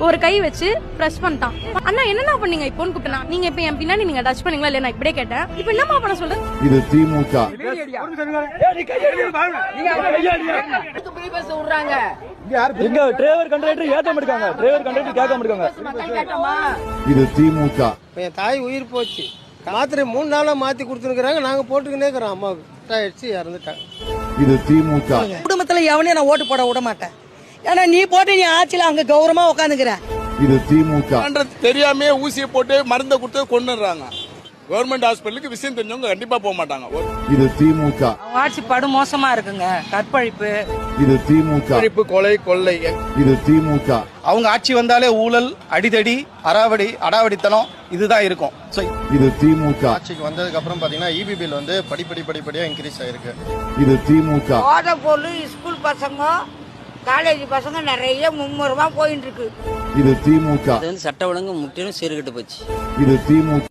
ஒரு கை வச்சு பிரஸ் பண்ணிட்டான். அண்ணா என்னன்னா பண்ணீங்க இப்போன்னு கூப்பிட்டா, நீங்க இப்ப என் பின்னாடி நீங்க டச் பண்ணீங்களா இல்ல, நான் இப்படியே கேட்டேன். இப்ப என்னமா பண்ண சொல்றேன்? இது திமுக. எங்க டிரைவர் கண்டக்டர் ஏத்தாம இருக்காங்க, டிரைவர் கண்டக்டர் கேட்காம இருக்காங்க. இது திமுக. என் தாய் உயிர் போச்சு, மாத்திரை 3 நாளா மாத்தி கொடுத்துருக்காங்க. நாங்க போட்டுக்கினே இருக்கிறோம். அம்மாவுக்கு ஆயிடுச்சு, இறந்துட்டாங்க. இது திமுக. குடும்பத்துல எவனையும் நான் ஓட்டு போட விட மாட்டேன். ஏன்னா நீ போட்டு நீ ஆட்சியில அங்க கௌரவமா உட்காந்துக்கிற. இது திமுக. தெரியாம ஊசியை போட்டு மருந்தை கொடுத்து கொண்டுறாங்க. கவர்மெண்ட் ஹாஸ்பிட்டலுக்கு விஷயம் தெரிஞ்சவங்க கண்டிப்பா போக மாட்டாங்க. இது திமுக. ஆட்சி படு மோசமா இருக்குங்க. கற்பழிப்பு, இது திமுக. கொலை கொள்ளை, இது திமுக. அவங்க ஆட்சி வந்தாலே ஊழல், அடிதடி, அடாவடித்தனம் இதுதான் இருக்கும். இது திமுக. ஆட்சிக்கு வந்ததுக்கு அப்புறம் பாத்தீங்கன்னா இபி பில் வந்து படிப்படியா இன்க்ரீஸ் ஆயிருக்கு. இது திமுக. போதை பொருள் ஸ்கூல் பசங்க காலேஜ் பசங்க நிறைய மும்முரமா போயிட்டு இருக்கு. இது திமுக. சட்ட ஒழுங்கு முற்றிலும் சீர்கெட்டு போச்சு. இது திமுக.